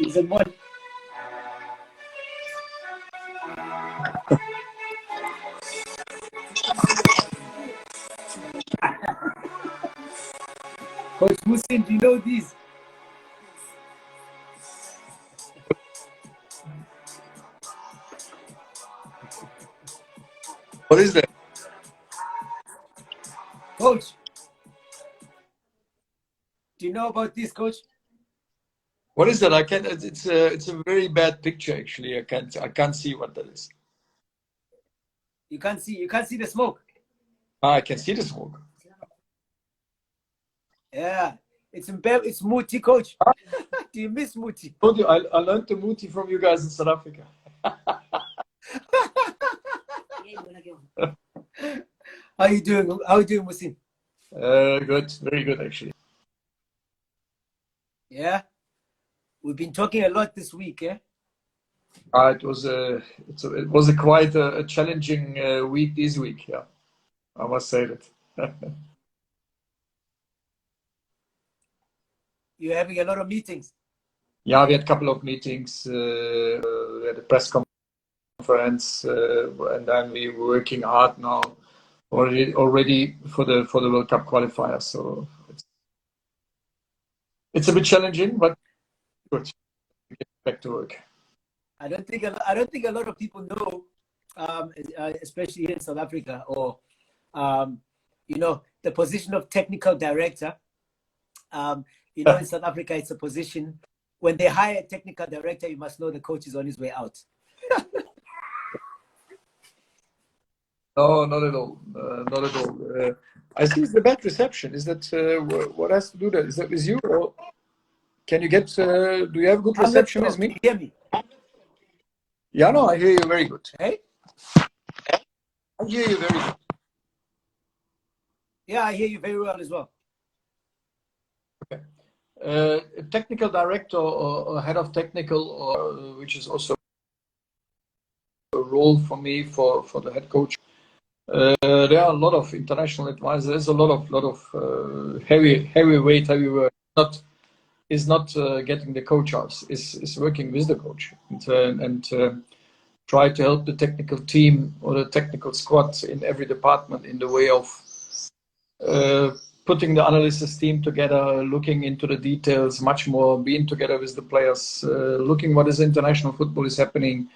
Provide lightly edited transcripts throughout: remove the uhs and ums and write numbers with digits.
Is it more? Coach Muhsin, do you know these? What is that? Coach, do you know about this, Coach? What is that? I can't. It's a very bad picture actually. I can't see what that is. You can't see the smoke. I can see the smoke. Yeah, it's Muti, Coach. Do you miss Muti? I learned the Muti from you guys in South Africa. How you doing? How you doing, Muhsin? Good, very good actually. Yeah, we've been talking a lot this week, eh? It was quite a challenging week this week. Yeah, I must say that. You're having a lot of meetings. Yeah, we had a couple of meetings. We had a press conference, and then we were working hard now already for the World Cup qualifiers. So it's a bit challenging, but good. We get back to work. I don't think a lot of people know, especially here in South Africa, or you know, the position of technical director. You know, in South Africa, it's a position. When they hire a technical director, you must know the coach is on his way out. No, not at all. Not at all. I see it's the bad reception. Is that what has to do that? Is that with you, or can you get? Do you have good reception with me? Can you hear me? Yeah, no, I hear you very good. Hey? I hear you very good. Yeah, I hear you very well as well. Okay. A technical director or head of technical, or which is also a role for me for the head coach. There are a lot of international advisors. There's a lot of heavyweight work. Is not getting the coach out. Is working with the coach and try to help the technical team or the technical squad in every department in the way of putting the analysis team together, looking into the details much more, being together with the players, looking what is international football is happening,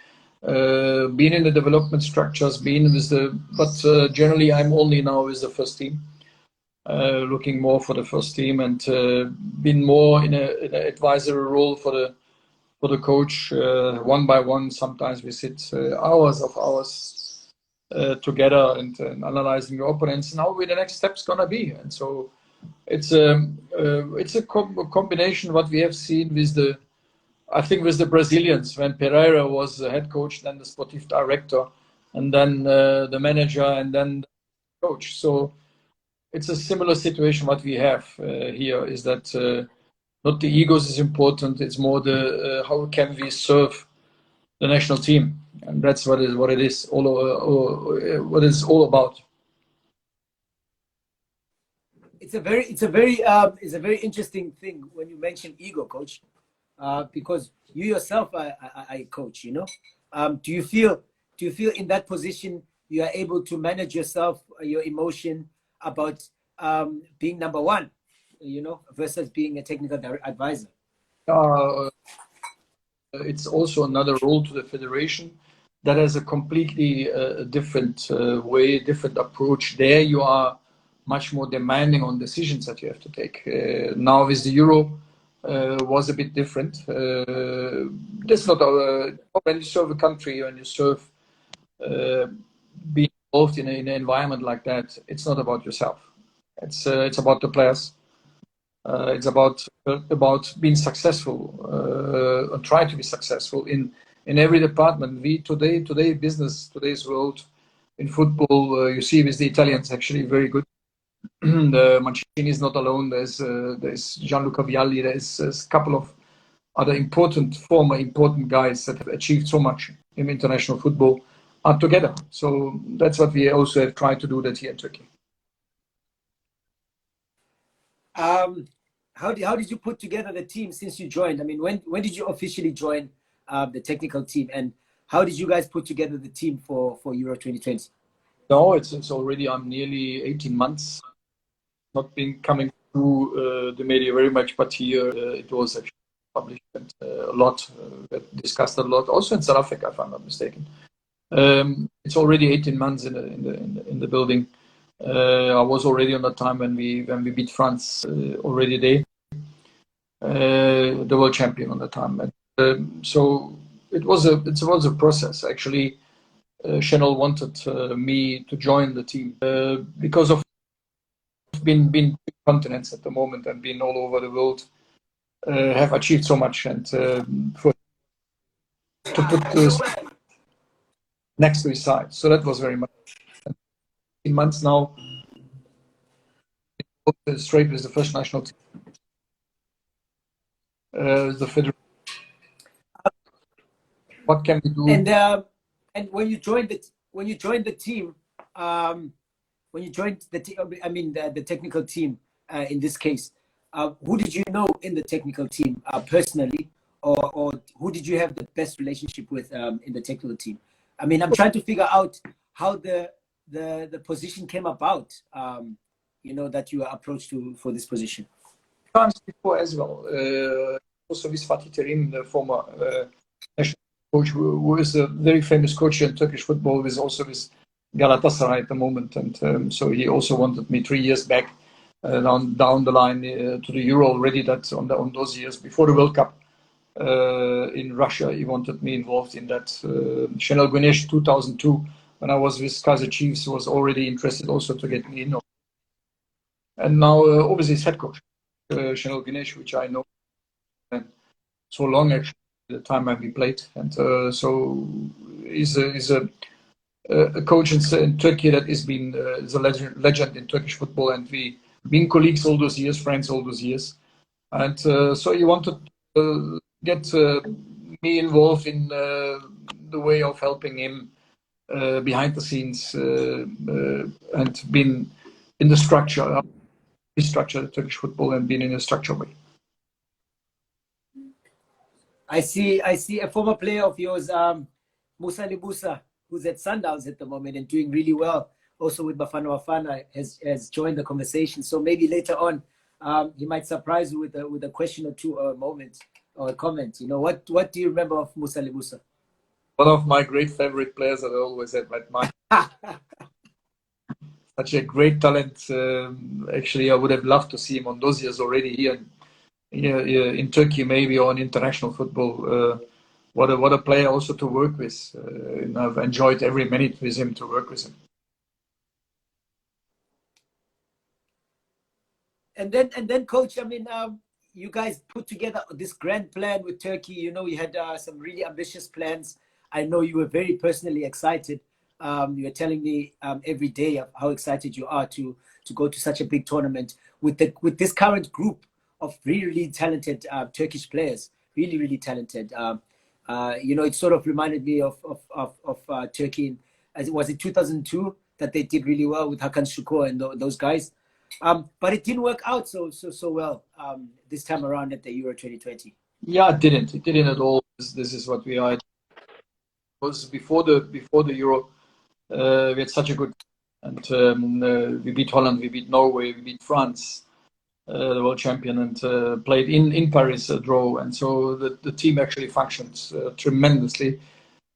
being in the development structures, but generally I'm only now with the first team, looking more for the first team and being more in an advisory role for the coach, one by one. Sometimes we sit hours together and analyzing the opponents and how the next step's gonna be. And so it's a combination what we have seen with the Brazilians when Pereira was the head coach, then the sportive director, and then the manager, and then the coach. So it's a similar situation what we have here. Is that not the egos is important? It's more the how can we serve the national team, and that's what it is what it's all about. It's a very interesting thing when you mention ego, Coach, because you yourself are a coach. You know, do you feel in that position you are able to manage yourself, your emotion about being number one, you know, versus being a technical advisor? It's also another role to the federation that has a completely different way, different approach. There you are much more demanding on decisions that you have to take. Now with the Euro was a bit different. That's not when you serve a country, when you serve being involved in an environment like that, it's not about yourself. It's about the players. It's about being successful, or try to be successful in every department. Today's world in football, you see with the Italians actually very good. The Mancini is not alone. There's Gianluca Vialli. There's a couple of other former important guys that have achieved so much in international football are together. So that's what we also have tried to do that here in Turkey. how did you put together the team since you joined? I mean, when did you officially join the technical team, and how did you guys put together the team for Euro 2020? No, it's already I'm nearly 18 months. Not been coming through the media very much, but here it was actually published and a lot, discussed a lot. Also in South Africa, if I'm not mistaken. It's already 18 months in the building. I was already on the time when we beat France already there, the world champion on the time. And, so it was a process actually. Chanel wanted me to join the team because of being continents at the moment and being all over the world, have achieved so much, and to put next to his side. So that was very much. In months now, straight with the first national team, the federation. What can we do? And when you joined the team, I mean the technical team in this case, who did you know in the technical team personally, or who did you have the best relationship with in the technical team? I mean, I'm trying to figure out how the position came about. That you were approached for this position. Times before as well. Also with Fatih Terim, the former national coach, who is a very famous coach in Turkish football, is also with Galatasaray at the moment, and so he also wanted me 3 years back down the line to the Euro already. That on those years before the World Cup in Russia, he wanted me involved in that. Chanel Gunesh 2002, when I was with Kaizer Chiefs, was already interested also to get me in. And now obviously he's head coach, Chanel Gunesh, which I know so long actually, the time when we played, and so he's a coach in Turkey that is a legend in Turkish football, and we been colleagues all those years, friends all those years, and so he wanted to get me involved in the way of helping him behind the scenes and been in the structure, Turkish football, and been in a structured way. I see a former player of yours, Musa Libusa, who's at Sundowns at the moment and doing really well. Also with Bafana Bafana has joined the conversation. So maybe later on, he might surprise you with a question or two or a moment or a comment. What do you remember of Musa Libusa? One of my great favorite players that I always had at my such a great talent. Actually, I would have loved to see him on those years already here in Turkey, maybe, or in international football. What a player also to work with. And I've enjoyed every minute with him, to work with him. And then, coach, I mean, you guys put together this grand plan with Turkey. You had some really ambitious plans. I know you were very personally excited. You were telling me every day of how excited you are to go to such a big tournament with this current group of really talented Turkish players, really talented. It sort of reminded me of Turkey. Was it 2002 that they did really well with Hakan Şükür and those guys? But it didn't work out so well this time around at the Euro 2020. Yeah, it didn't. It didn't at all. This is what we are. Was before the Euro, we had such a good, and we beat Holland, we beat Norway, we beat France, the world champion, and played in Paris, a draw, and so the team actually functions tremendously.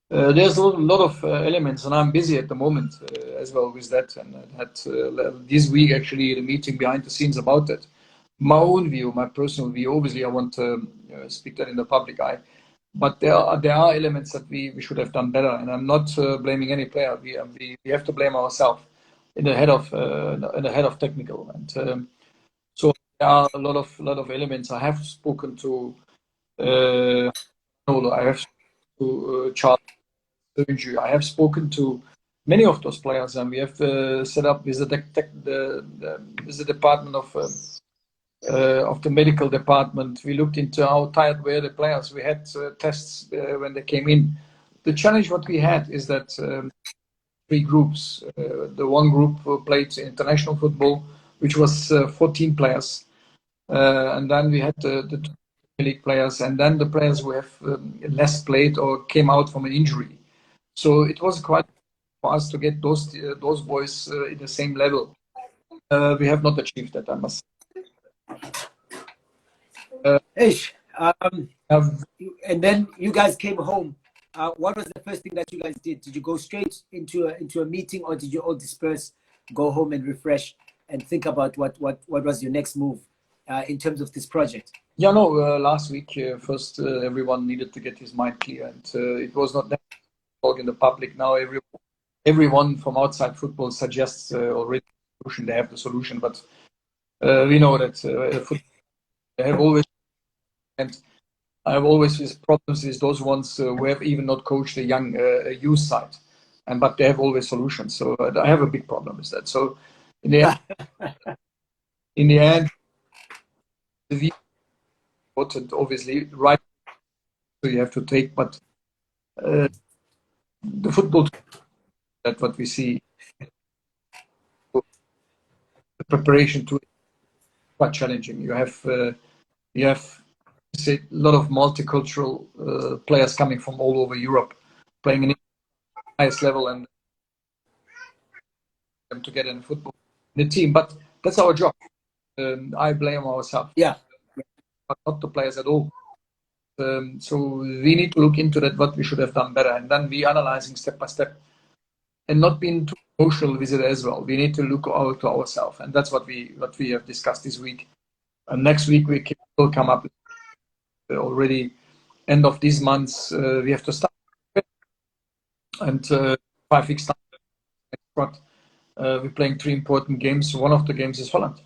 There's a lot of elements, and I'm busy at the moment as well with that, and I had this week actually the meeting behind the scenes about that. My own view, my personal view, obviously I want to speak that in the public eye, but there are elements that we should have done better, and I'm not blaming any player. We have to blame ourselves in the head of technical, and so there are a lot of elements. I have spoken to Charles. I have spoken to many of those players, and we have set up with the department of the medical department. We looked into how tired were the players. We had tests when they came in. The challenge what we had is that 3 groups. The one group played international football, which was 14 players. And then we had the two league players, and then the players who have less played or came out from an injury. So it was quite for us to get those boys in the same level. We have not achieved that, I must say. Ish. And then you guys came home. What was the first thing that you guys did? Did you go straight into a meeting, or did you all disperse, go home and refresh, and think about what was your next move in terms of this project? Yeah, no. Last week, first everyone needed to get his mind clear, and it was not necessary to talk in the public. Now everyone from outside football suggests already the solution. They have the solution, but we know that football, they have always, and I have always these problems with those ones who have even not coached a young youth side, but they have always solutions. So I have a big problem with that. So in the end, the view is important, obviously, right? So you have to take, but the football, that what we see, the preparation to it is quite challenging. You have say, a lot of multicultural players coming from all over Europe, playing in the highest level, and them to get in football in the team. But that's our job. I blame ourselves. Yeah, But not the players at all. So we need to look into that, what we should have done better, and then we analyzing step by step, and not being too emotional with it as well. We need to look out to ourselves, and that's what we have discussed this week. And next week we will come up already end of this month. We have to start, and 5 weeks time. We're playing 3 important games. One of the games is Holland.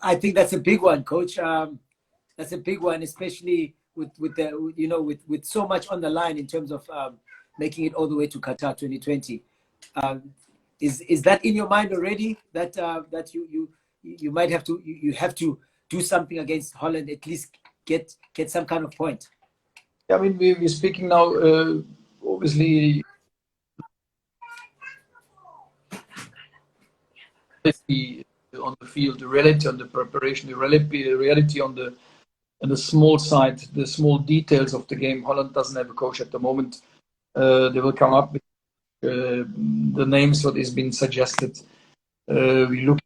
I think that's a big one, Coach. That's a big one, especially with the with so much on the line in terms of making it all the way to Qatar 2020. Is that in your mind already? That you might have to you have to do something against Holland, at least get some kind of point. Yeah, I mean we're speaking now. Obviously, on the field, the reality on the preparation, the reality on the small side, the small details of the game. Holland doesn't have a coach at the moment. They will come up with the names what is being suggested. We look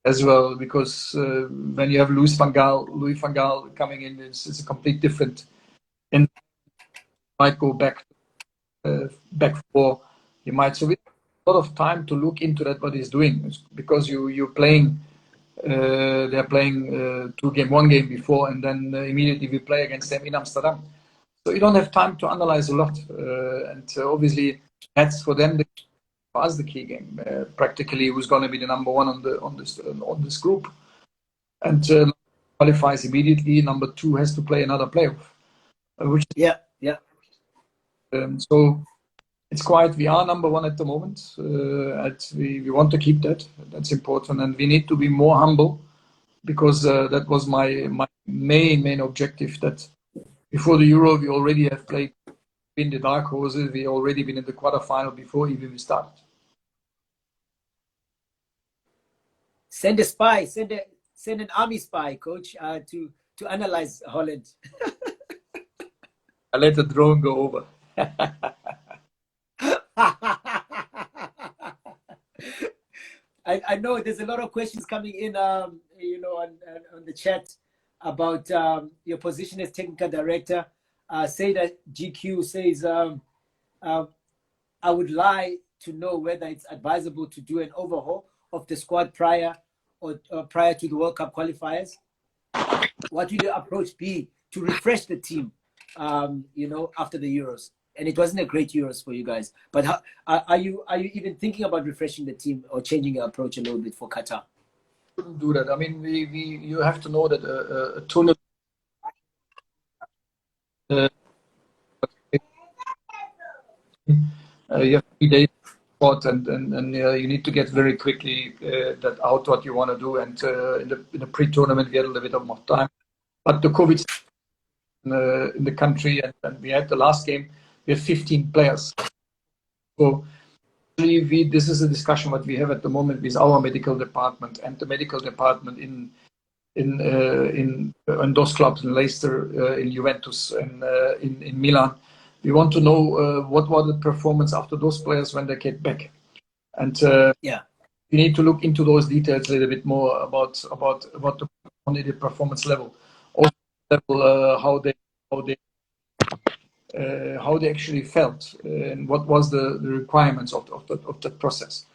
as well because when you have Louis van Gaal coming in, it's a complete different. And might go back for. You might so. A lot of time to look into that what he's doing because you're playing they're playing one game before and then immediately we play against them in Amsterdam, so you don't have time to analyze a lot and obviously that's for them for us the key game, practically who's going to be the number one on this group, and qualifies immediately. Number 2 has to play another playoff, which so it's quite, we are number 1 at the moment. We want to keep that. That's important. And we need to be more humble because that was my main objective, that before the Euro, we already have played in the dark horses. We already been in the quarterfinal before even we started. Send a spy, send an army spy, Coach, to analyze Holland. I let the drone go over. I know there's a lot of questions coming in, on the chat about your position as technical director. Say that GQ says, I would like to know whether it's advisable to do an overhaul of the squad prior to the World Cup qualifiers. What will your approach be to refresh the team, after the Euros? And it wasn't a great Euros for you guys, but are you even thinking about refreshing the team or changing your approach a little bit for Qatar? Couldn't do that. I mean, you have to know that a tournament. You have 3 days spot, and you need to get very quickly that out what you want to do. And in the pre-tournament, we had a little bit of more time. But the COVID in the country, and we had the last game. We have 15 players. So this is a discussion what we have at the moment with our medical department and the medical department in those clubs in Leicester, in Juventus, and in Milan. We want to know what was the performance after those players when they get back, and we need to look into those details a little bit more about the only the performance level, also level, how they actually felt, and what was the requirements of that process.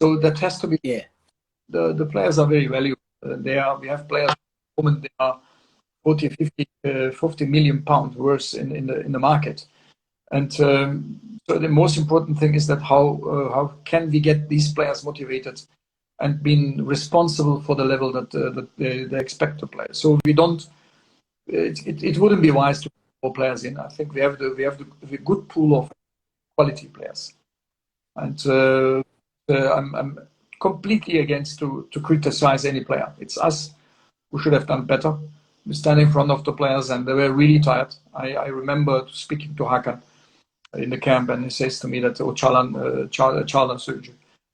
So that has to be. The players are very valuable. We have players at the moment, they are 40, 50 million pounds worth in the market. And so the most important thing is that how can we get these players motivated and being responsible for the level that they expect to play. So we don't. It wouldn't be wise to put players in. I think we have a good pool of quality players, and I'm completely against to criticize any player. It's us who should have done better. We stand in front of the players and they were really tired. I remember speaking to Hakan in the camp, and he says to me that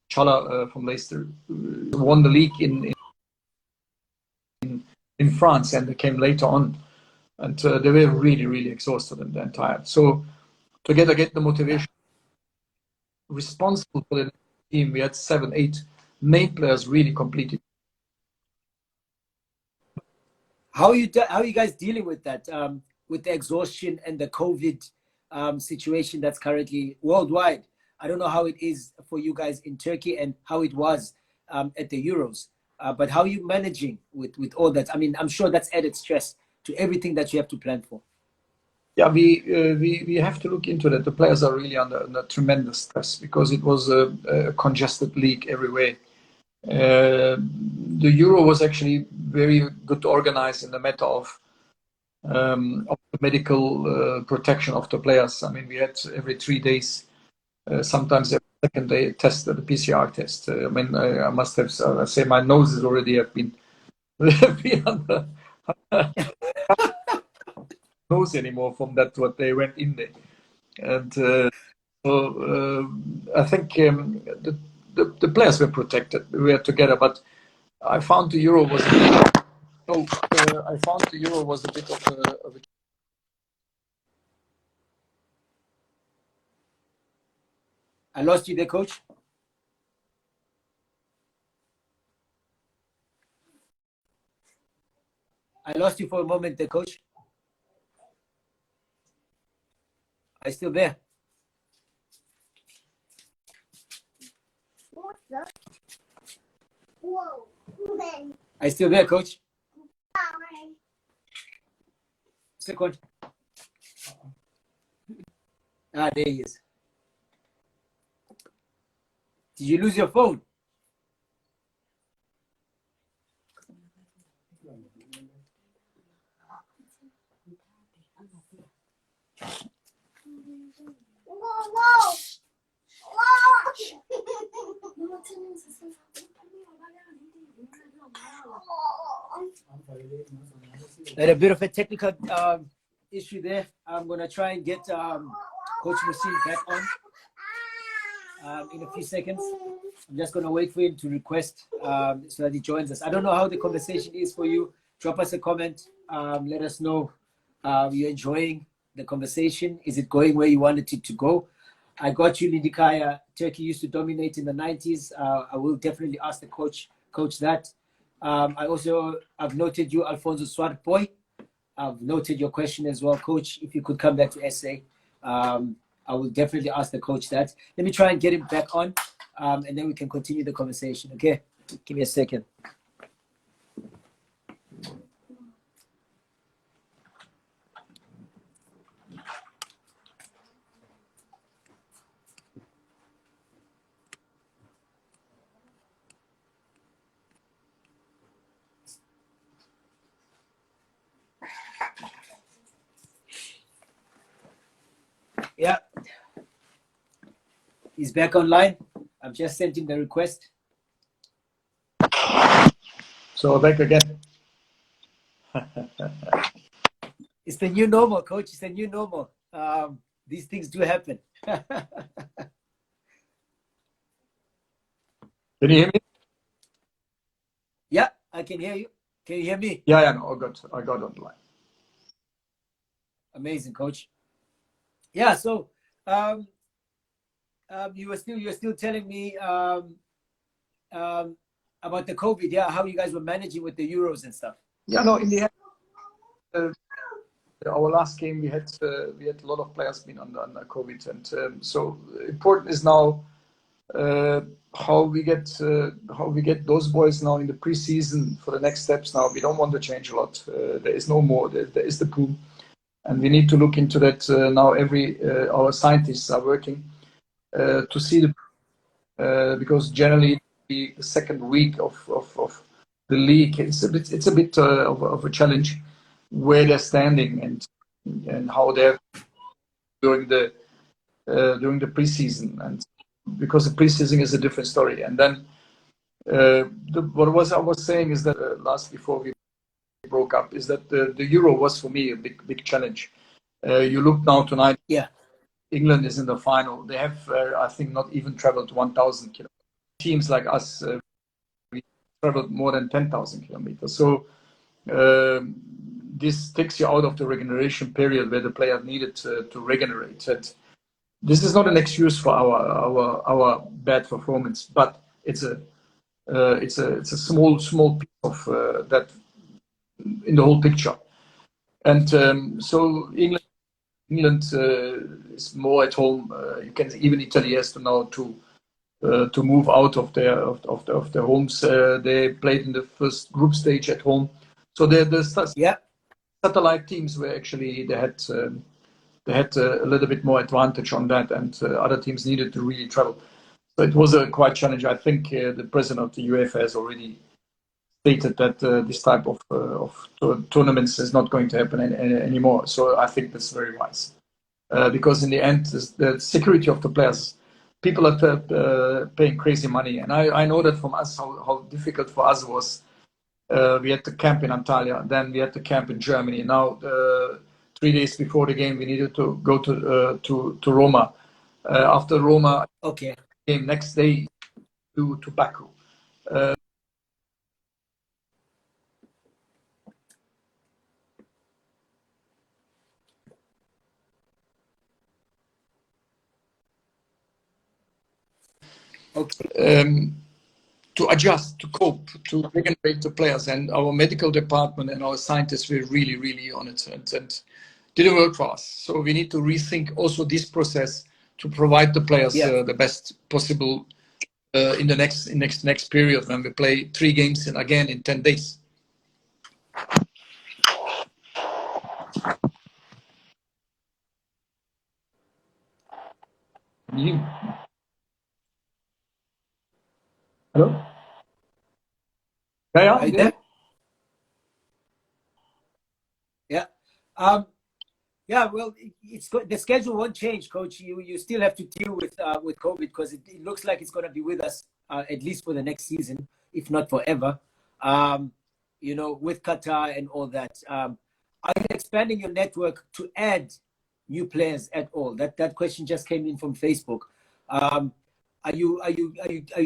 Chala from Leicester won the league in France, and they came later on, and they were really exhausted and tired. So together get the motivation, responsible for the team. We had 7, 8 main players really completed. How are you guys dealing with that, with the exhaustion and the COVID situation that's currently worldwide? I don't know how it is for you guys in Turkey and how it was at the Euros, but how are you managing with all that? I mean, I'm sure that's added stress to everything that you have to plan for. Yeah, we have to look into that. The players are really under tremendous stress because it was a congested league everywhere. The Euro was actually very good organized in the matter of the medical protection of the players. I mean, we had every 3 days, sometimes every second day, test, the PCR test. I mean, I must have say my nose is already have been under nose anymore from that what they went in there, and so I think the players were protected. We were together, but I found the Euro was a bit of a I lost you there, coach. I lost you for a moment there, coach. Are you still there? Are you still there, coach? Second. Ah, there he is. Did you lose your phone? Had a bit of a technical issue there. I'm gonna try and get Coach Muhsin back on in a few seconds. I'm just gonna wait for him to request so that he joins us. I don't know how the conversation is for you. Drop us a comment. Let us know you're enjoying the conversation. Is it going where you wanted it to go? I got you, Lindikaya. Turkey used to dominate in the 90s. I will definitely ask the coach that. I've noted you, Alfonso Swartboy. I've noted your question as well, coach. If you could come back to SA, I will definitely ask the coach that. Let me try and get him back on, and then we can continue the conversation. Okay, give me a second. Yeah, he's back online. I've just sent him the request. So back again. It's the new normal, coach. It's the new normal. These things do happen. Can you hear me? Yeah, I can hear you. Can you hear me? Yeah, no, I got on the line. Amazing, coach. Yeah, so you were still telling me about the COVID, yeah, how you guys were managing with the Euros and stuff. Yeah, no, in the end, our last game we had a lot of players been on COVID, and so important is now how we get those boys now in the preseason for the next steps. Now we don't want to change a lot. There is no more. There is the pool, and we need to look into that now. Our scientists are working to see because generally the second week of the league it's a bit of a challenge where they're standing and how they're during the preseason, and because the preseason is a different story. And then I was saying is that last before we broke up is that the Euro was for me a big challenge. You look now tonight. Yeah. England is in the final. They have, I think, not even traveled 1,000 kilometers. Teams like us, we traveled more than 10,000 kilometers. So this takes you out of the regeneration period where the player needed to regenerate. And this is not an excuse for our bad performance, but it's a small piece of that in the whole picture. And so England is more at home. You can even Italy has to now to move out of their homes. They played in the first group stage at home, so the satellite teams were actually they had a little bit more advantage on that, and other teams needed to really travel. So it was a quite challenge. I think the president of the UEFA has already stated that this type of tournaments is not going to happen anymore. So I think that's very wise. Because in the end, the security of the players, people are paying crazy money. And I know that from us, how difficult for us was. We had the camp in Antalya, then we had the camp in Germany. Now, 3 days before the game, we needed to go to Roma. After Roma, game next day to Baku. To adjust, to cope, to regenerate the players, and our medical department and our scientists were really on it and didn't work for us. So we need to rethink also this process to provide the players the best possible in the next period when we play 3 games again in 10 days. Hello? Yeah. Are you there? Yeah. Yeah, well, the schedule won't change, Coach. You still have to deal with COVID because it looks like it's going to be with us at least for the next season, if not forever. With Qatar and all that. Are you expanding your network to add new players at all? That question just came in from Facebook. Are you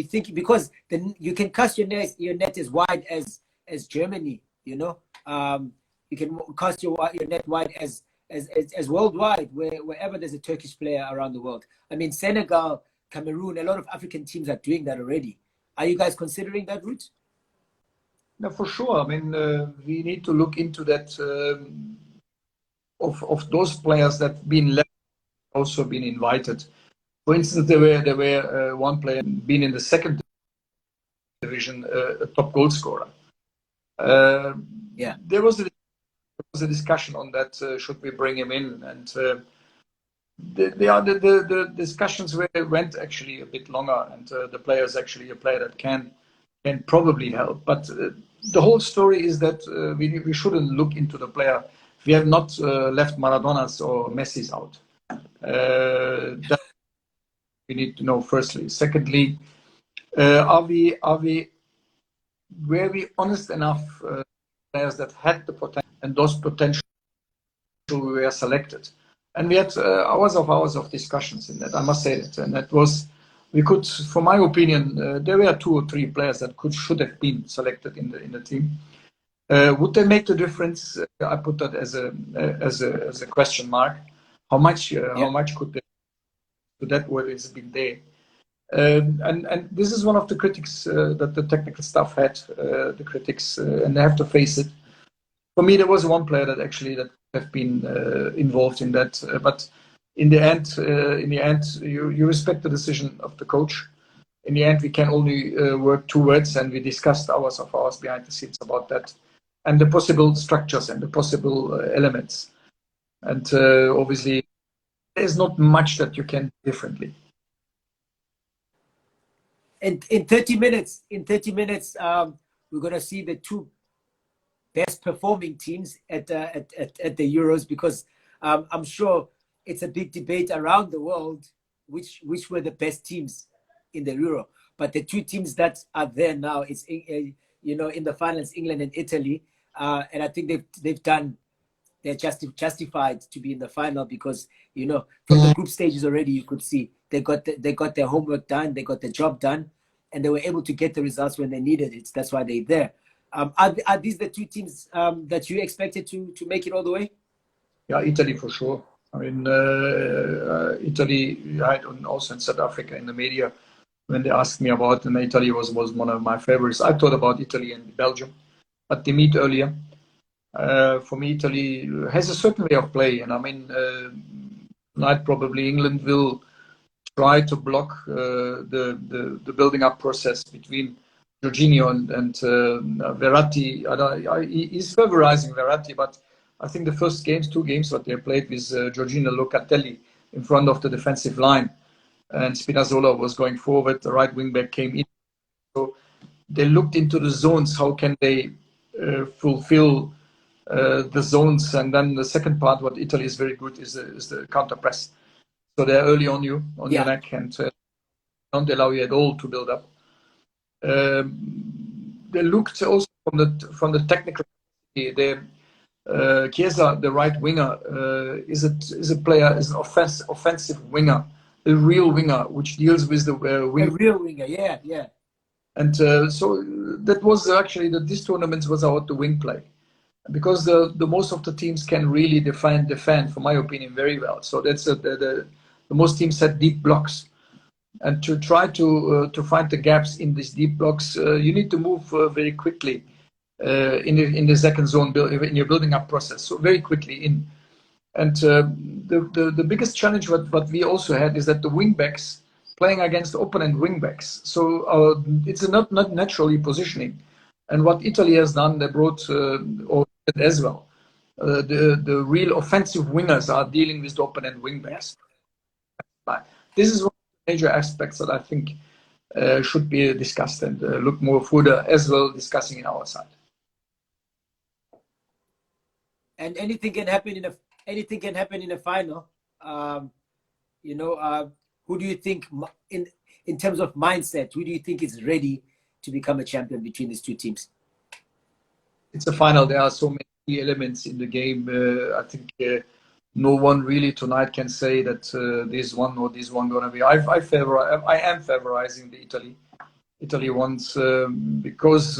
thinking, because then you can cast your net as wide as Germany, you can cast your net wide as worldwide, wherever there's a Turkish player around the world. I mean, Senegal, Cameroon, a lot of African teams are doing that already. Are you guys considering that route? No, for sure. I mean, we need to look into that of those players that been left, also been invited. For instance, there were one player been in the second division, a top goal scorer. There was a discussion on that. Should we bring him in? And the discussions went actually a bit longer, and the player is actually a player that can probably help. But the whole story is that we shouldn't look into the player. We have not left Maradona's or Messi's out. That we need to know firstly. Secondly, were we honest enough players that had the potential, and those potential were selected? And we had hours of discussions in that, I must say that. And that was we could, for my opinion, there were 2 or 3 players that should have been selected in the team. Would they make the difference? I put that as a question mark. How much could they do that? What has been there? And this is one of the critics that the technical staff had. The critics, and they have to face it. For me, there was one player that have been involved in that, but in the end, you respect the decision of the coach. In the end, we can only work towards, and we discussed hours behind the scenes about that, and the possible structures and the possible elements. And obviously, there's not much that you can do differently. And in 30 minutes, we're gonna see the 2 best performing teams at the Euros, because I'm sure it's a big debate around the world which were the best teams in the Euro. But the 2 teams that are there now, it's in the finals, England and Italy, and I think they're justified to be in the final, because from the group stages already you could see they got their homework done, they got the job done, and they were able to get the results when they needed it. That's why they're there. Are these the 2 teams that you expected to make it all the way? Yeah, Italy for sure. I mean, Italy, also in South Africa in the media, when they asked me about it, and Italy was one of my favorites. I thought about Italy and Belgium, but they meet earlier. For me, Italy has a certain way of play, and I mean, tonight probably England will try to block the building up process between Jorginho and Verratti. He's favorizing Verratti, but I think the first 2 games that they played with Jorginho Locatelli in front of the defensive line, and Spinazzola was going forward, the right wing back came in. So they looked into the zones, how can they fulfill the zones, and then the second part, what Italy is very good is the counter press. So they're early on your neck, and don't allow you at all to build up. They looked also from the technical. Chiesa, the right winger, is a player, is an offensive winger, a real winger, which deals with the wing. A real winger, yeah. And so that was actually this tournament was about the wing play, because the most of the teams can really defend, for my opinion, very well. So that's the most teams had deep blocks, and to try to find the gaps in these deep blocks, you need to move very quickly in the second zone in your building up process. So very quickly in, and the biggest challenge what we also had is that the wing backs playing against opponent wing backs. So it's not naturally positioning. And what Italy has done, they brought as well. The real offensive wingers are dealing with the opponent wing backs. This is one of the major aspects that I think should be discussed and look more further as well, discussing in our side. And anything can happen in a final. Who do you think, in terms of mindset, who do you think is ready to become a champion between these 2 teams? It's a final. There are so many elements in the game. I think no one really tonight can say that this one or this one gonna be. I am favorizing the Italy ones because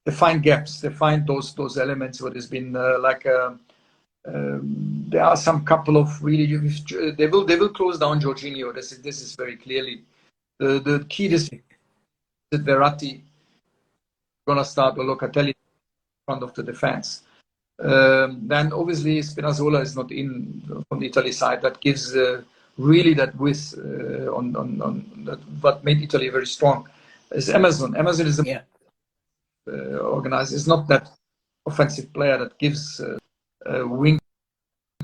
they find gaps. They find those elements. What has been there are some couple of really. They will close down Jorginho. This is very clearly the key. This that Verratti gonna start with Locatelli in front of the defense. Then obviously Spinazzola is not in from the Italy side. That gives really that width on that, what made Italy very strong. Is Emerson. Emerson is organized. It's not that offensive player that gives wing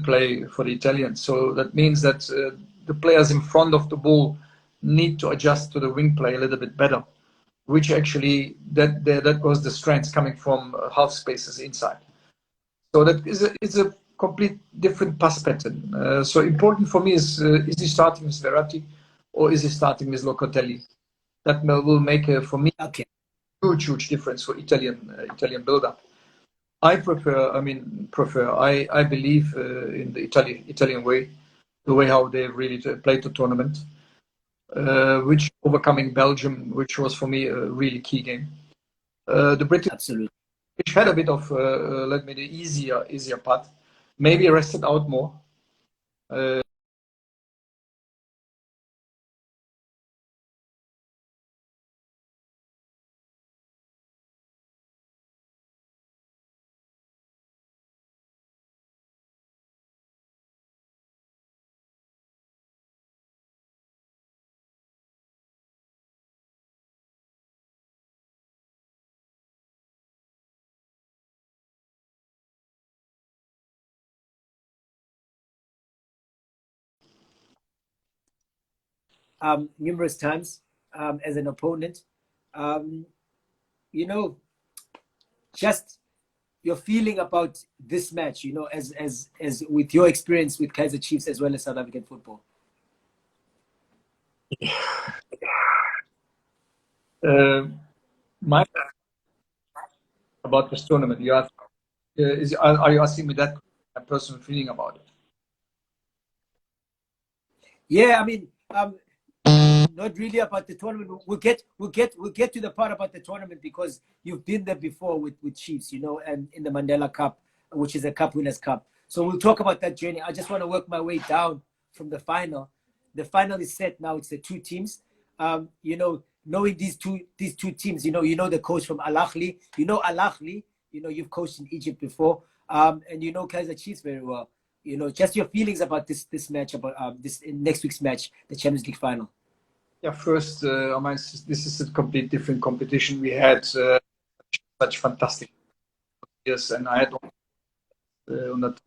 play for the Italians. So that means that the players in front of the ball need to adjust to the wing play a little bit better, which actually that was the strength coming from half spaces inside. So that is a complete different pass pattern. So important for me is he starting with Verratti or is he starting with Locatelli? That will make for me huge difference for Italian build-up. I believe in the Italian way, the way how they really played the tournament. which overcoming Belgium, which was for me a really key game. The British Absolutely. had a bit of, let me the easier part. Maybe rested out more. Numerous times as an opponent. You know, just your feeling about this match, you know, as with your experience with Kaizer Chiefs as well as South African football. My about this tournament, are you asking me that personal feeling about it? Yeah, I mean, not really about the tournament. We'll get to the part about the tournament because you've been there before with Chiefs, you know, and in the Mandela Cup, which is a Cup Winners' Cup. So we'll talk about that journey. I just want to work my way down from the final. The final is set now. It's the two teams. You know, knowing these two teams, you know the coach from Al Ahly. You know Al Ahly. You know you've coached in Egypt before, and you know Kaizer Chiefs very well. You know, just your feelings about this match, about this next week's match, the Champions League final. Yeah, first, I mean, this is a complete different competition. We had such fantastic years, and I had on that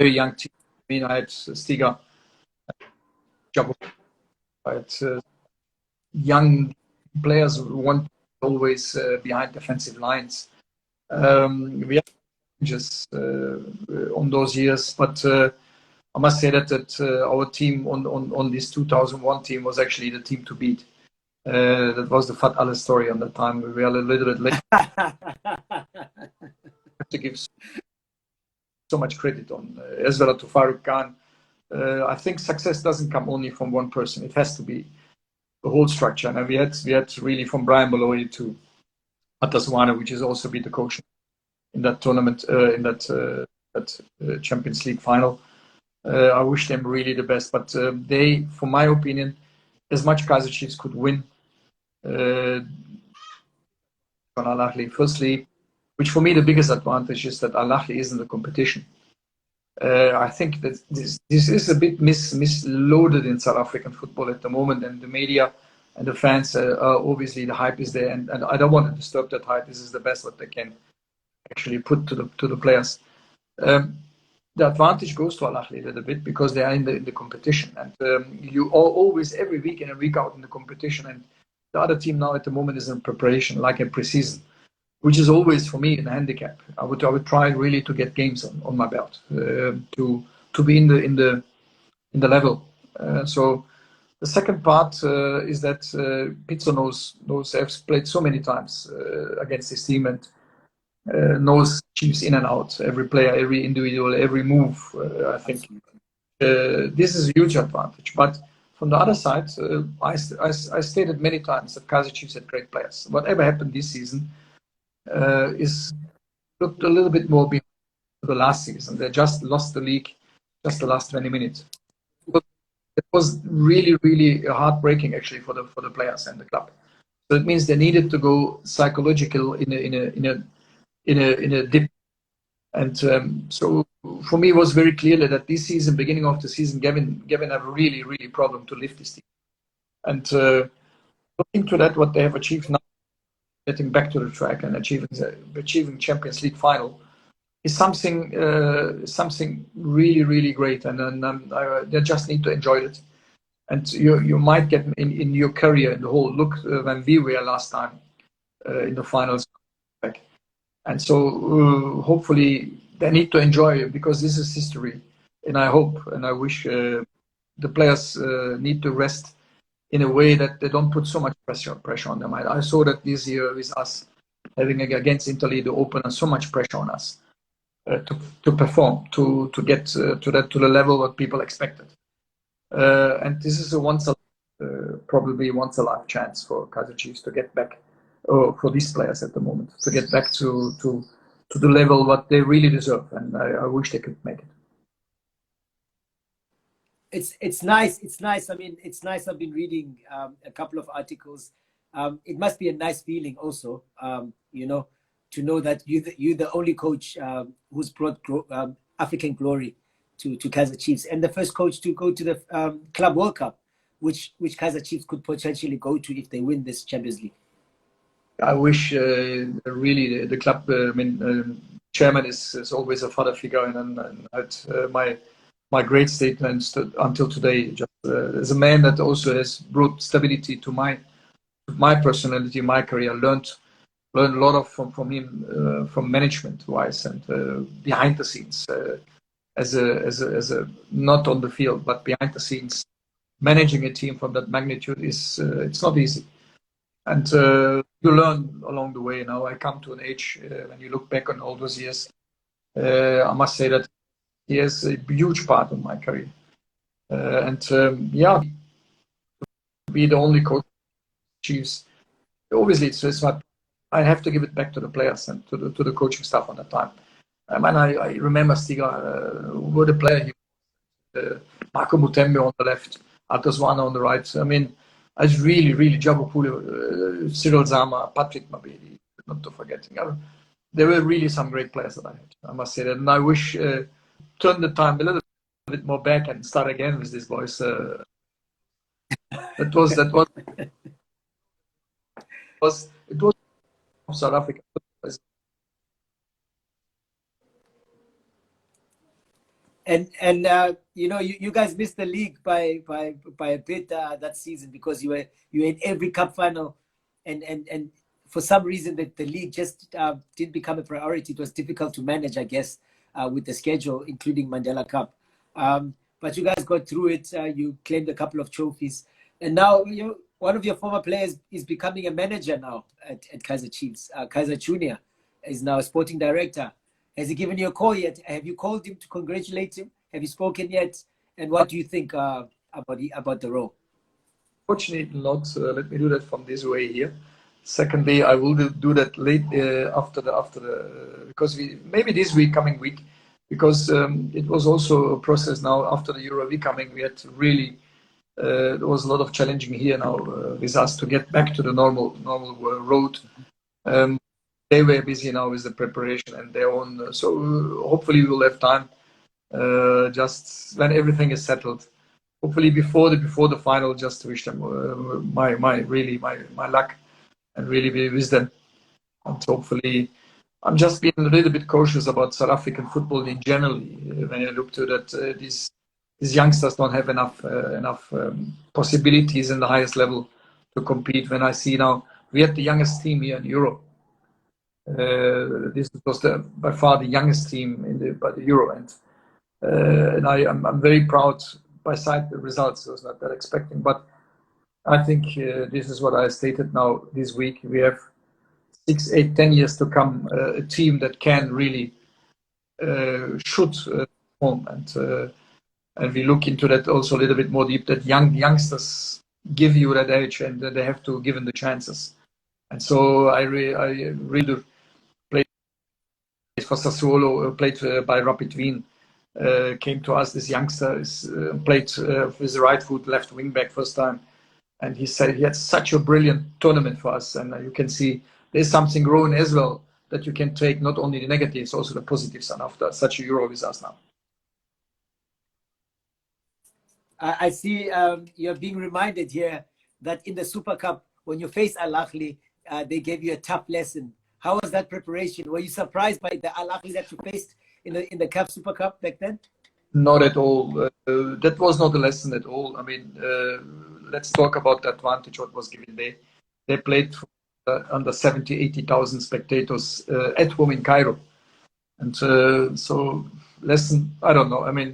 very young team. I mean, I had Stiga, Jabu, I had young players who want always behind defensive lines. We had challenges on those years, but I must say that our team on this 2001 team was actually the team to beat. That was the Fat Ale story on that time. We were a little bit late to give so much credit on as well to Farouk Khan. I think success doesn't come only from one person. It has to be the whole structure. And we had really from Brian Malloy to Ataswana, which has also been the coach in that tournament, in that Champions League final. I wish them really the best, but they, for my opinion, as much Kaizer Chiefs could win on Al Ahly. Firstly, which for me the biggest advantage is that Al Ahly isn't a competition. I think that this is a bit misloaded in South African football at the moment, and the media and the fans obviously the hype is there, and I don't want to disturb that hype. This is the best what they can actually put to the players. The advantage goes to Al Ahly a little bit because they are in the competition, and you are always every week in and week out in the competition, and the other team now at the moment is in preparation, like a pre-season, which is always for me a handicap. I would try really to get games on my belt to be in the level. So the second part is that Pizzo knows has played so many times against his team and knows Chiefs in and out, every player, every individual, every move. I think this is a huge advantage. But from the other side, I stated many times that Kaizer Chiefs had great players. Whatever happened this season is looked a little bit more behind the last season. They just lost the league just the last 20 minutes. It was really, really heartbreaking actually for the players and the club. So it means they needed to go psychological in a dip. And so for me, it was very clear that this season, beginning of the season, Gavin have a really, really problem to lift this team. And looking to that, what they have achieved now, getting back to the track and achieving Champions League final, is something really, really great. And they just need to enjoy it. And you might get in your career in the whole look when we were last time in the finals. And so hopefully they need to enjoy it because this is history. And I hope and I wish the players need to rest in a way that they don't put so much pressure on them. I saw that this year with us having against Italy the opener so much pressure on us to perform, to get to the level what people expected. And this is a once probably once a life chance for Kaizer Chiefs to get back, or for these players at the moment, to get back to the level what they really deserve. And I wish they could make it. It's nice. It's nice. I mean, it's nice. I've been reading a couple of articles. It must be a nice feeling also, you know, to know that you're the only coach who's brought African glory to Kaizer Chiefs, and the first coach to go to the Club World Cup, which Kaizer Chiefs could potentially go to if they win this Champions League. I wish really the club. Chairman is always a father figure, and my great statements until today. Just as a man that also has brought stability to my personality, my career. Learned a lot of from him, from management wise and behind the scenes, as a not on the field but behind the scenes. Managing a team from that magnitude is it's not easy, and you learn along the way. Now I come to an age when you look back on all those years, I must say that he has a huge part of my career, yeah, be the only coach Chiefs. Obviously, it's not. I have to give it back to the players and to the coaching staff on that time. I remember Stiga, were the player. Marco Mutembe on the left, Atoswana on the right. I mean, I was really Jago Pulio, Cyril Zama, Patrick Mabedi, not to forget. There were really some great players that I had. I must say that, and I wish turn the time a little bit more back and start again with these boys. It was South Africa. And you know, you guys missed the league by a bit that season, because you were in every cup final, and for some reason that the league just didn't become a priority. It was difficult to manage, I guess, with the schedule, including Mandela Cup. But you guys got through it. You claimed a couple of trophies, and now one of your former players is becoming a manager now at Kaizer Chiefs. Kaizer Junior is now a sporting director. Has he given you a call yet? Have you called him to congratulate him? Have you spoken yet? And what do you think about the role? Fortunately not. Let me do that from this way here. Secondly, I will do that late after the because maybe this week, coming week, because it was also a process now after the Euro coming. We had to really there was a lot of challenging here now with us to get back to the normal road. They were busy now with the preparation and their own. So hopefully we will have time just when everything is settled. Hopefully before the final, just to wish them my luck and really be with them. And hopefully, I'm just being a little bit cautious about South African football in general. When I look to that, these youngsters don't have enough possibilities in the highest level to compete. When I see now, we had the youngest team here in Europe. This was by far the youngest team by the Euro, and I'm very proud by side the results. I was not that expecting, but I think this is what I stated now this week. We have 6, 8, 10 years to come. A team that can really should perform, and we look into that also a little bit more deep. That youngsters give you that edge, and they have to give them the chances. And so I really played for Sassuolo, played by Rapid Wien. Came to us, this youngster played with the right foot, left wing back first time, and he said he had such a brilliant tournament for us, and you can see there's something growing as well that you can take not only the negatives, also the positives, and after such a Euro with us now. I see you're being reminded here that in the Super Cup, when you face Al Ahly, they gave you a tough lesson. How was that preparation? Were you surprised by the Al Ahly that you faced in the CAF Super Cup back then? Not at all. That was not a lesson at all. I mean, let's talk about the advantage what was given. They played for, under 70, 80,000 spectators at home in Cairo. And so lesson, I don't know. I mean,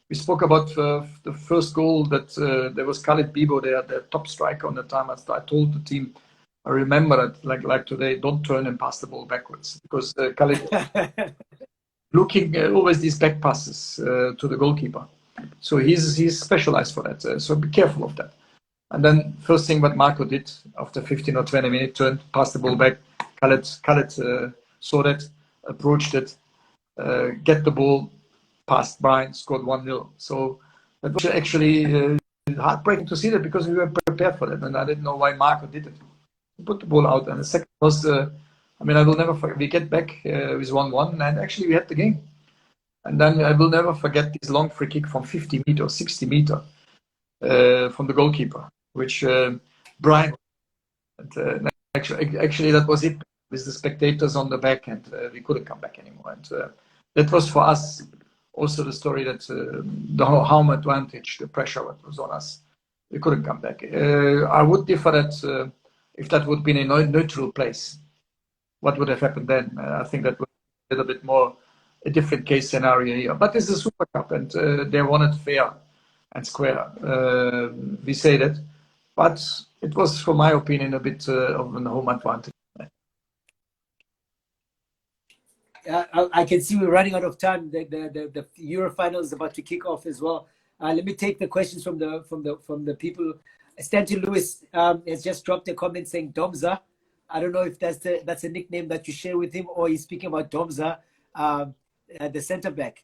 we spoke about the first goal that there was Khalid Bibo, their top striker on the time. I told the team, I remember it like today, don't turn and pass the ball backwards, because Khalid looking always these back passes to the goalkeeper. So he's specialized for that. So be careful of that. And then first thing what Marco did after 15 or 20 minutes, turned, passed the ball back. Khaled saw that, approached it, get the ball, passed Brian, scored 1-0. So that was actually heartbreaking to see that, because we were prepared for that, and I didn't know why Marco did it. He put the ball out, and the second was, I will never forget. We get back with 1-1, and actually we had the game. And then I will never forget this long free kick from 50 meters, 60 meters from the goalkeeper, which Brian. And, actually, that was it, with the spectators on the back, and we couldn't come back anymore. And that was for us also the story that the home advantage, the pressure that was on us, we couldn't come back. I would differ that if that would be in a neutral place, what would have happened then? I think that would be a little bit more a different case scenario here. But it's a Super Cup, and they won it fair and square. We say that. But it was, for my opinion, a bit of a home advantage. I can see we're running out of time. The Euro final is about to kick off as well. Let me take the questions from the people. Stanton Lewis has just dropped a comment saying Domza. I don't know if that's a nickname that you share with him, or he's speaking about Domza, the centre back,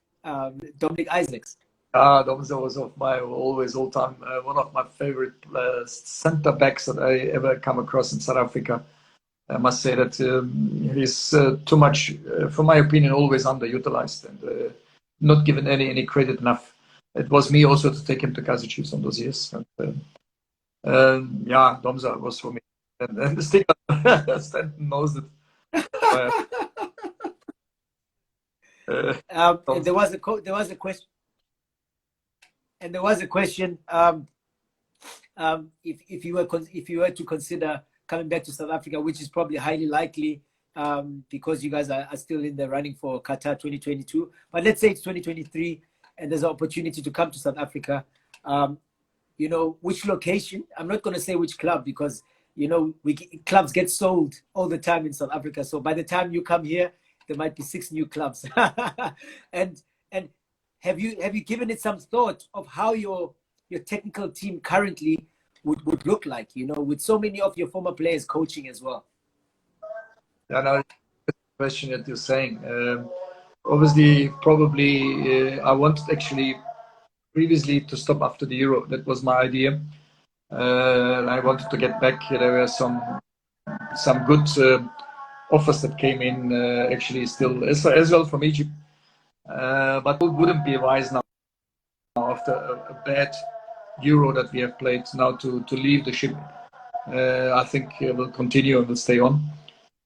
Dominic Isaacs. Domza was always all time one of my favorite centre backs that I ever come across in South Africa. I must say that he's too much, for my opinion, always underutilized and not given any credit enough. It was me also to take him to Kaizer Chiefs on those years. And, Domza was for me. And the sticker, Stanton knows it. And there was a question. And there was a question. If you were to consider coming back to South Africa, which is probably highly likely, because you guys are still in the running for Qatar 2022. But let's say it's 2023, and there's an opportunity to come to South Africa. Which location? I'm not going to say which club, because clubs get sold all the time in South Africa. So by the time you come here, there might be 6 new clubs. and have you given it some thought of how your technical team currently would look like, with so many of your former players coaching as well? Yeah, no, the question that you're saying. Obviously, probably I wanted actually previously to stop after the Euro. That was my idea. I wanted to get back. There were some good offers that came in, actually still as well from Egypt. But it wouldn't be wise now after a bad Euro that we have played now to leave the ship. I think we'll continue and we'll stay on.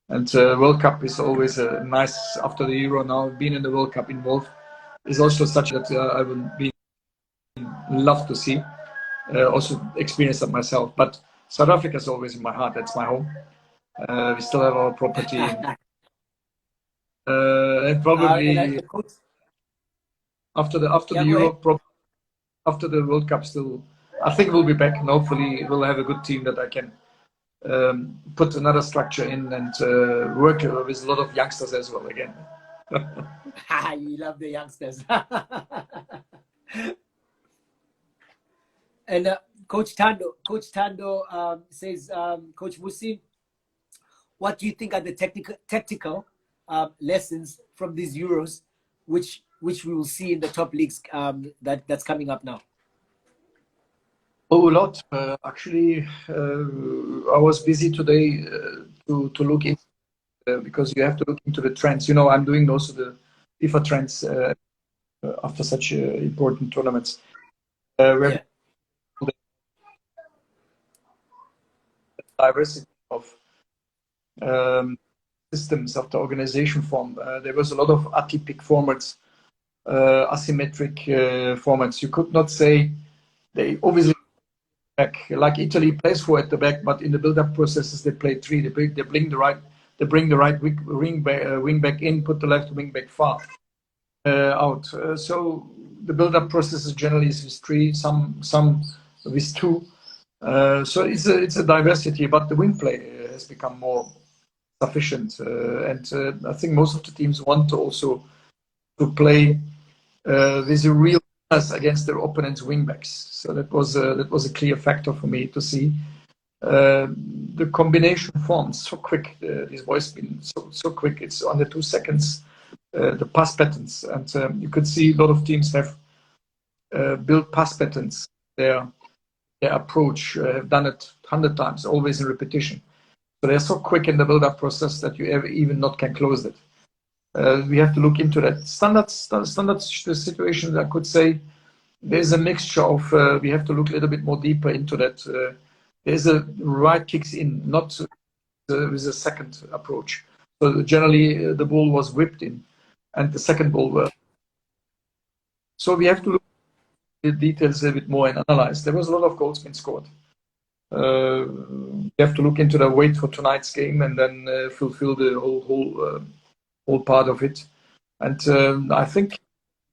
And World Cup is always a nice, after the Euro now, being in the World Cup involved is also such that I would love to see. Also experience that myself. But South Africa is always in my heart. That's my home. We still have our property. And probably after the Euro, after the World Cup, still, I think we'll be back, and hopefully we'll have a good team that I can put another structure in and work with a lot of youngsters as well again. You love the youngsters. And Coach Tando says, Coach Muhsin, what do you think are the tactical lessons from these Euros, which we will see in the top leagues that's coming up now? Oh, a lot. Actually, I was busy today to look into because you have to look into the trends. I'm doing also the FIFA trends after such important tournaments. Where the diversity of systems of the organization form. There was a lot of atypic formats, asymmetric formats. You could not say they obviously back like Italy plays 4 at the back, but in the build-up processes they play 3. They bring the right wing back in, put the left wing back far out. So the build-up processes generally is with 3, some with 2. So it's a diversity, but the wing play has become more sufficient, and I think most of the teams want to also to play with a real us against their opponents' wingbacks. So that was a clear factor for me to see. The combination forms so quick. These boys been so quick. It's under 2 seconds. The pass patterns, and you could see a lot of teams have built pass patterns. Their approach have done it 100 times, always in repetition. So they're so quick in the build-up process that you even not can close it. We have to look into that. Standard situations, I could say, there's a mixture of, we have to look a little bit more deeper into that. There's a right kicks in, not with a second approach. So generally the ball was whipped in and the second ball were. So we have to look at the details a bit more and analyze. There was a lot of goals being scored. We have to look into the wait for tonight's game and then fulfill the whole part of it. And I think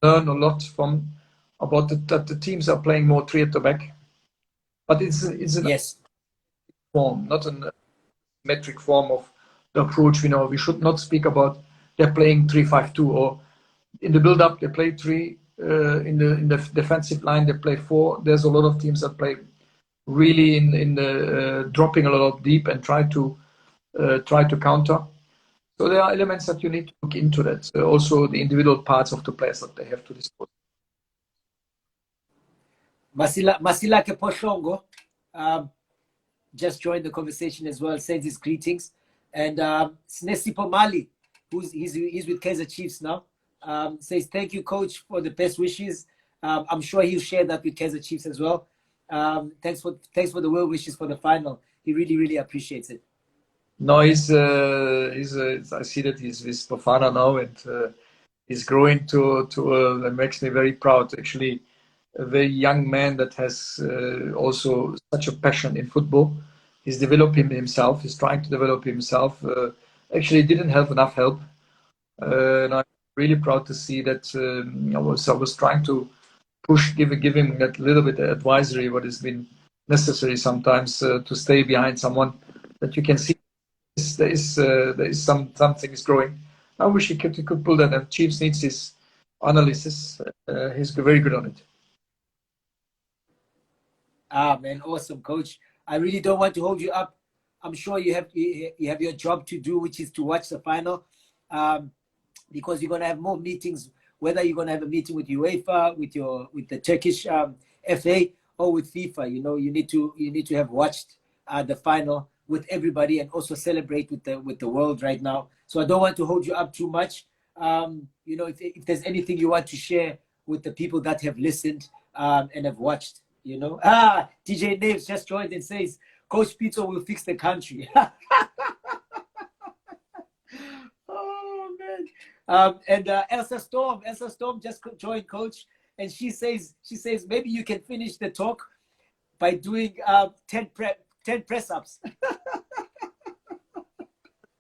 learn a lot from about that the teams are playing more three at the back, but it's an yes. form, not a metric form of the approach. We should not speak about they're playing 3-5-2 or in the build-up they play 3. In the defensive line they play 4. There's a lot of teams that play really in the dropping a lot of deep and try to counter. So there are elements that you need to look into that. Also the individual parts of the players that they have to dispose. Masila Keposhongo just joined the conversation as well, sends his greetings. And Snesipo Mali, he's with Kaizer Chiefs now, says, thank you, coach, for the best wishes. I'm sure he'll share that with Kaizer Chiefs as well. Thanks for the well wishes for the final. He really, really appreciates it. No, I see that he's with Bafana now, and he's growing to that makes me very proud. Actually, a very young man that has also such a passion in football. He's developing himself. He's trying to develop himself. Actually, didn't have enough help, and I'm really proud to see that. I was trying to give him that little bit of advisory, what has been necessary sometimes to stay behind someone that you can see. There is something is growing. I wish he could pull that. And Chiefs needs his analysis. He's very good on it. Man, awesome, coach. I really don't want to hold you up. I'm sure you have your job to do, which is to watch the final, because you're gonna have more meetings. Whether you're gonna have a meeting with UEFA, with the Turkish FA, or with FIFA, you need to have watched the final with everybody and also celebrate with the world right now. So I don't want to hold you up too much. If there's anything you want to share with the people that have listened and have watched, DJ Naves just joined and says, Coach Pito will fix the country. Oh man. And Elsa Storm just joined, coach, and she says maybe you can finish the talk by doing 10 press-ups.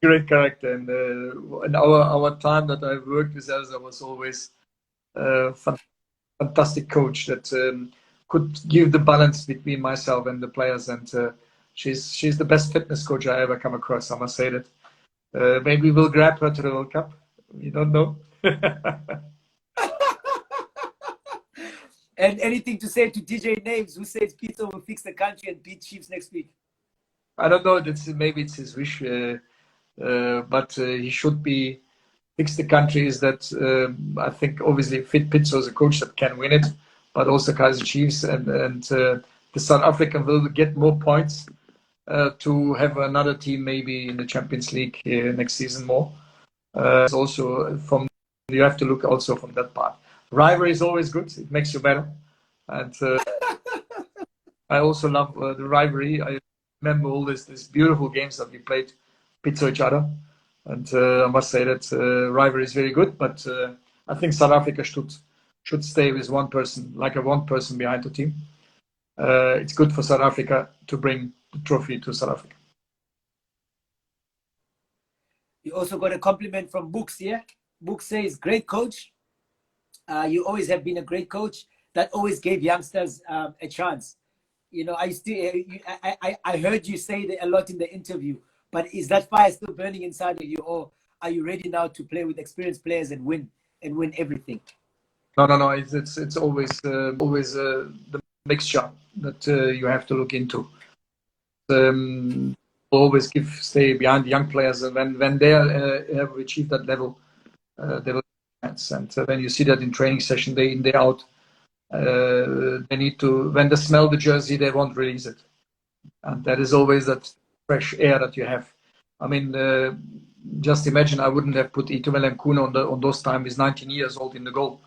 Great character, and our time that I worked with Elsa was always fantastic coach that could give the balance between myself and the players, and she's the best fitness coach I ever come across. I must say that. Maybe we'll grab her to the World Cup. You don't know. And anything to say to DJ Naves, who says Peter will fix the country and beat Chiefs next week? I don't know. Maybe it's his wish, but he should be fix the country. Is that I think obviously Fit Pizzo is a coach that can win it, but also Kaizer Chiefs and the South African will get more points to have another team maybe in the Champions League next season more. Also you have to look also from that part. Rivalry is always good. It makes you better. And I also love the rivalry. I remember all these beautiful games that we played, pizza each other. And I must say that rivalry is very good. But I think South Africa should stay with one person behind the team. It's good for South Africa to bring the trophy to South Africa. You also got a compliment from Books here. Books says, great coach. You always have been a great coach that always gave youngsters a chance. I heard you say that a lot in the interview, but is that fire still burning inside of you, or are you ready now to play with experienced players and win everything? No. It's always the mixture that you have to look into. Always stay behind the young players, and when they have achieved that level, they will chance. And when you see that in training session, day in day out, they need to. When they smell the jersey, they won't release it, and that is always that fresh air that you have. I mean, just imagine I wouldn't have put Itumeleng Kuna on those times. He's 19 years old in the goal,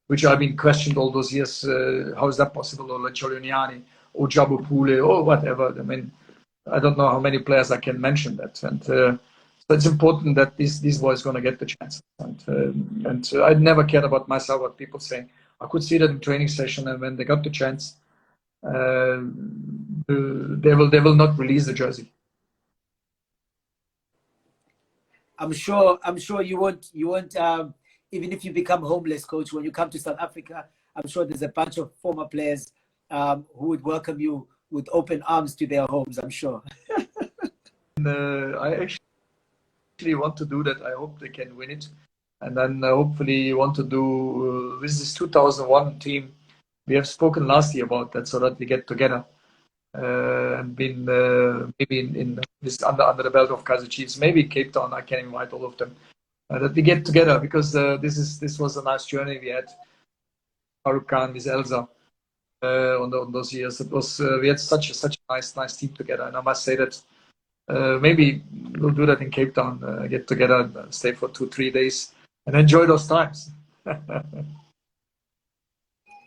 which I've been questioned all those years. How is that possible? Or Leccioliani, or Jabu Pule, or whatever. I mean, I don't know how many players I can mention that. And so it's important that these boys are going to get the chance. And I never cared about myself, what people say. I could see that in training session, and when they got the chance, they will not release the jersey. I'm sure you won't even if you become homeless, coach, when you come to South Africa, I'm sure there's a bunch of former players who would welcome you with open arms to their homes, I'm sure. I actually want to do that. I hope they can win it. And then hopefully want to do with this 2001 team. We have spoken last year about that, so that we get together and been maybe in this under the belt of Kaizer Chiefs, maybe Cape Town. I can invite all of them. That we get together, because this was a nice journey we had. Farouk Khan, with Elsa, on those years. It was we had such a nice team together, and I must say that maybe we'll do that in Cape Town. Get together and stay for 2-3 days and enjoy those times.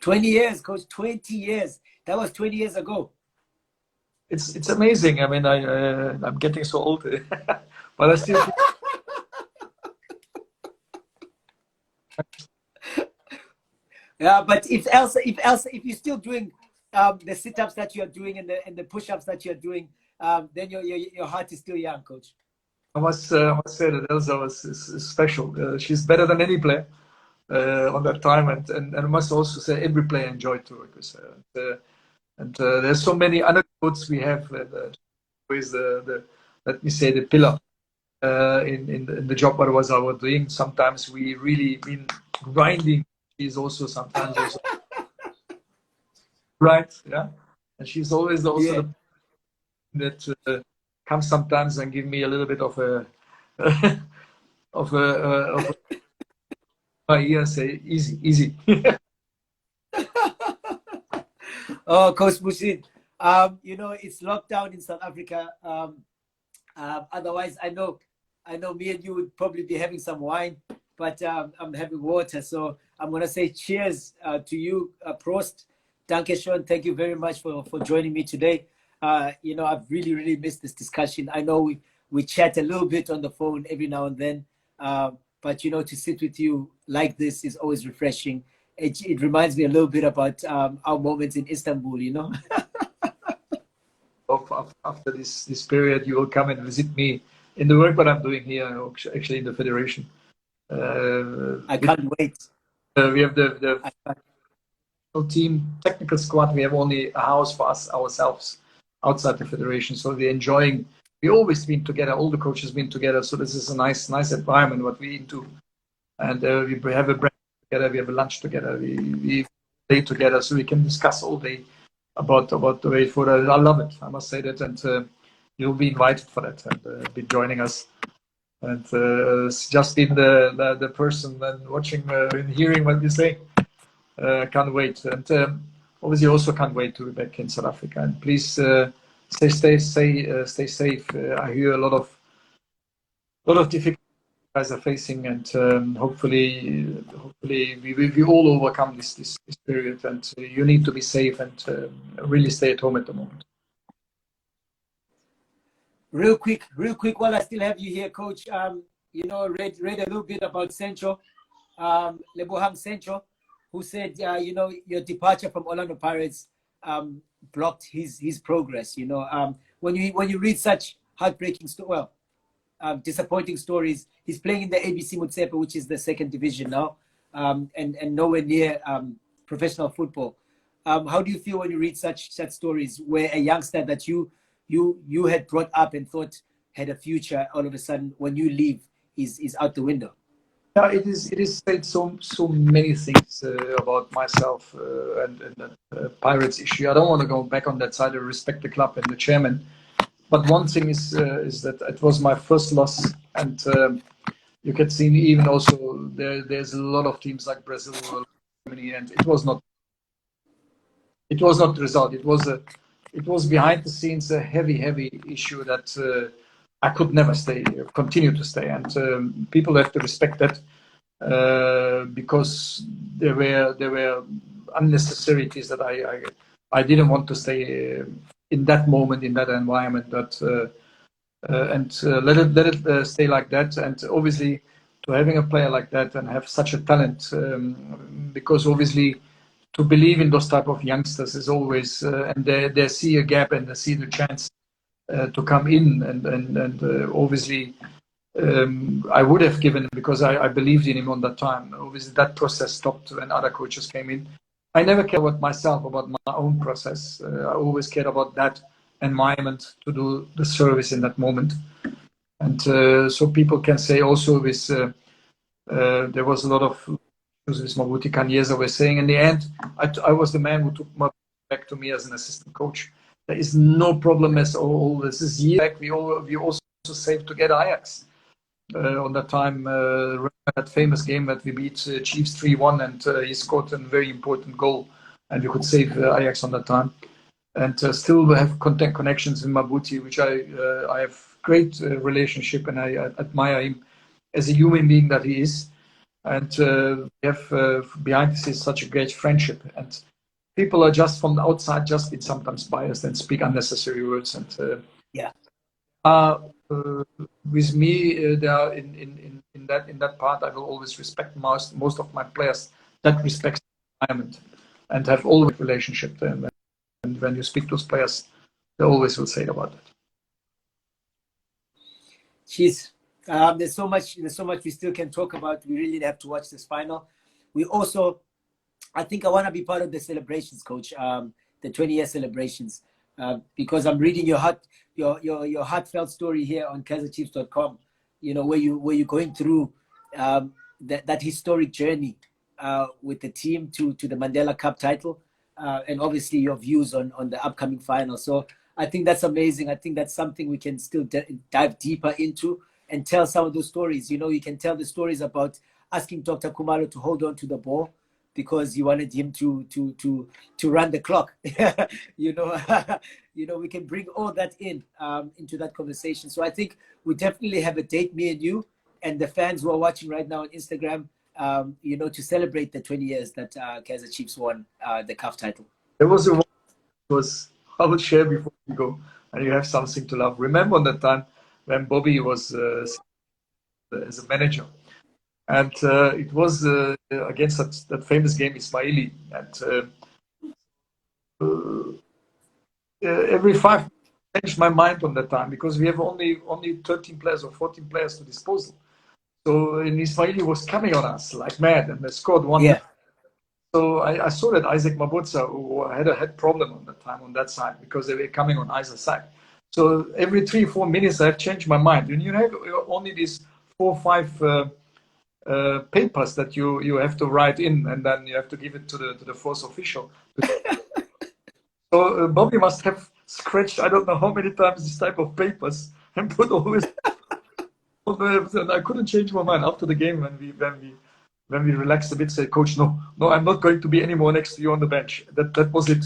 20 years, coach. 20 years. That was 20 years ago. It's amazing. I mean, I'm getting so old, but I still. Yeah, but if you're still doing the sit-ups that you're doing and the push-ups that you're doing, then your heart is still young, coach. I must say that Elsa is special. She's better than any player on that time, and I must also say every player enjoyed too, because there's so many anecdotes we have with the let me say the pillar in the job what was I was doing. Sometimes we really been grinding. She's also sometimes also right, yeah, and she's always the that comes sometimes and give me a little bit of a my ear say easy. Oh, Coach Muhsin, it's lockdown in South Africa. Otherwise, I know me and you would probably be having some wine, but I'm having water. So I'm going to say cheers to you, Prost. Danke schön. Thank you very much for joining me today. I've really missed this discussion. I know we chat a little bit on the phone every now and then, but to sit with you like this is always refreshing. It reminds me a little bit about our moments in Istanbul, After this period, you will come and visit me in the work that I'm doing here, actually in the federation. I can't wait. We have the team technical squad. We have only a house for ourselves outside the federation, so we're enjoying. We always been together. All the coaches been together, so this is a nice environment what we into. And we have a breakfast together. We have a lunch together. We play together, so we can discuss all day about the way forward. I love it. I must say that, and you'll be invited for that and be joining us. And just being the person and watching and hearing what you say, can't wait. And obviously, also can't wait to be back in South Africa. And please stay safe. I hear a lot of difficulties you guys are facing, and hopefully we all overcome this period. And you need to be safe and really stay at home at the moment. Real quick, while I still have you here, Coach, read a little bit about Sencho, Lebohang Sencho, who said, your departure from Orlando Pirates blocked his progress. When you read such heartbreaking, disappointing stories, he's playing in the ABC Motsepe, which is the second division now, and nowhere near professional football. How do you feel when you read such stories where a youngster that you had brought up and thought had a future, all of a sudden when you leave is out the window? Yeah, it is. It is said so many things about myself and that Pirates issue. I don't want to go back on that side. I respect the club and the chairman, but one thing is that it was my first loss, and you can see even also there's a lot of teams like Brazil or Germany, and it was not the result. It was behind the scenes a heavy issue that I could never continue to stay, and people have to respect that because there were unnecessarities that I didn't want to stay in that moment in that environment. But let it stay like that, and obviously to having a player like that and have such a talent, because obviously to believe in those type of youngsters is always and they see a gap and they see the chance to come in, and obviously I would have given because I believed in him on that time. Obviously that process stopped when other coaches came in. I never cared about myself, about my own process. I always cared about that environment to do the service in that moment. And so people can say also with there was a lot of issues with Mabuti Kanyeza were saying in the end, I was the man who took Mabuti back to me as an assistant coach. There is no problem at all. This is years back. We also saved together Ajax on that time. Remember that famous game that we beat Chiefs 3-1, and he scored a very important goal, and we could save Ajax on that time. And still have connections with Mabuti, which I have great relationship, and I admire him as a human being that he is. And we have behind the scenes such a great friendship. And people are just from the outside, just been sometimes biased and speak unnecessary words. And Yeah. with me, there are in that part, I will always respect most of my players that respects the environment and have always relationship. And when you speak to those players, they always will say about that. Jeez. There's so much we still can talk about. We really have to watch this final. We also, I think I want to be part of the celebrations, Coach. The 20-year celebrations, because I'm reading your heartfelt story here on KaizerChiefs.com. You know, where you're going through that historic journey with the team to the Mandela Cup title, and obviously your views on the upcoming final. So I think that's amazing. I think that's something we can still dive deeper into and tell some of those stories. You know, you can tell the stories about asking Dr. Kumalo to hold on to the ball because you wanted him to run the clock. you know, we can bring all that into that conversation. So I think we definitely have a date, me and you, and the fans who are watching right now on Instagram, you know, to celebrate the 20 years that Kaizer Chiefs won the CAF title. There was I will share before we go, and you have something to love. Remember on that time when Bobby was as a manager, and it was against that famous game Ismaili, and every 5 minutes I changed my mind on that time because we have only 13 players or 14 players to disposal. So and Ismaili was coming on us like mad, and they scored one. Yeah. So I saw that Isaac Mabotsa, who had a head problem on that time on that side because they were coming on Isaac's side. So every 3-4 minutes I've changed my mind. And you have only these 4 or 5 papers that you have to write in, and then you have to give it to the fourth official. So Bobby must have scratched I don't know how many times this type of papers and put always. And I couldn't change my mind after the game when we relaxed a bit. Said, Coach, no, I'm not going to be anymore next to you on the bench. That was it.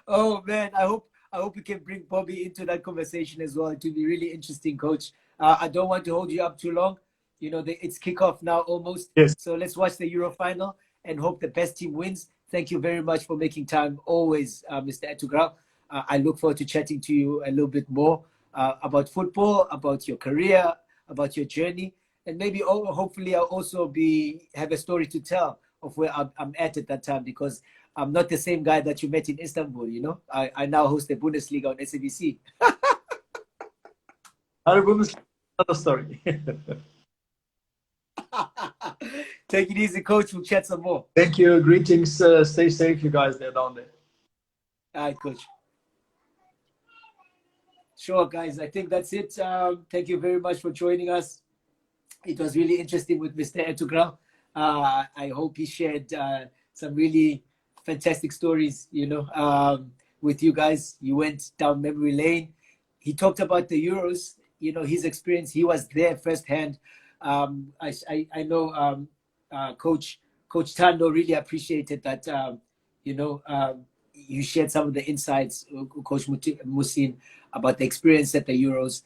Oh man, I hope we can bring Bobby into that conversation as well. It will be really interesting, Coach. I don't want to hold you up too long. You know, it's kickoff now almost. Yes. So let's watch the Euro final and hope the best team wins. Thank you very much for making time always, Mr. Ertugral. I look forward to chatting to you a little bit more about football, about your career, about your journey, and maybe hopefully I'll also have a story to tell of where I'm at that time, because I'm not the same guy that you met in Istanbul. You know, I now host the Bundesliga on SABC. Another story. Take it easy, Coach. We'll chat some more. Thank you. Greetings. Stay safe, you guys there down there. All right, Coach. Sure, guys. I think that's it. Thank you very much for joining us. It was really interesting with Mr. Ertugral. I hope he shared some really fantastic stories, with you guys. You went down memory lane. He talked about the Euros, his experience. He was there firsthand. I know Coach Tando really appreciated that, you shared some of the insights, Coach Muhsin, about the experience at the Euros.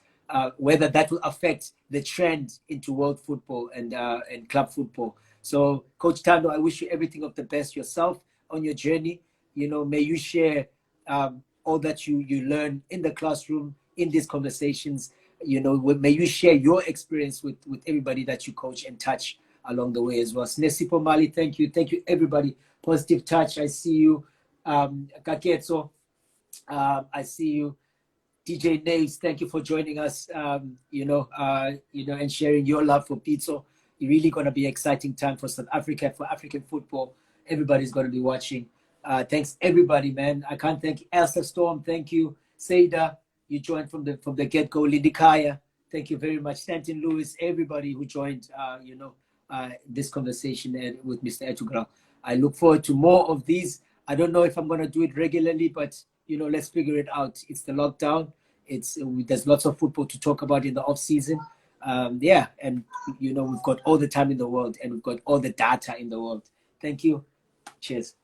Whether that will affect the trend into world football and club football. So, Coach Tando, I wish you everything of the best yourself on your journey. May you share all that you learn in the classroom, in these conversations. May you share your experience with everybody that you coach and touch along the way as well. Snesipo Mali, thank you. Thank you, everybody. Positive Touch, I see you. Kaketso, I see you. DJ Naves, thank you for joining us, and sharing your love for pizza. It's really going to be an exciting time for South Africa, for African football. Everybody's going to be watching. Thanks, everybody, man. I can't thank Elsa Storm. Thank you. Seda, you joined from the get-go. Lindikaya, thank you very much. Stanton Lewis, everybody who joined, this conversation with Mr. Ertugral. I look forward to more of these. I don't know if I'm going to do it regularly, but let's figure it out. It's the lockdown. There's lots of football to talk about in the off season. And we've got all the time in the world, and we've got all the data in the world. Thank you. Cheers.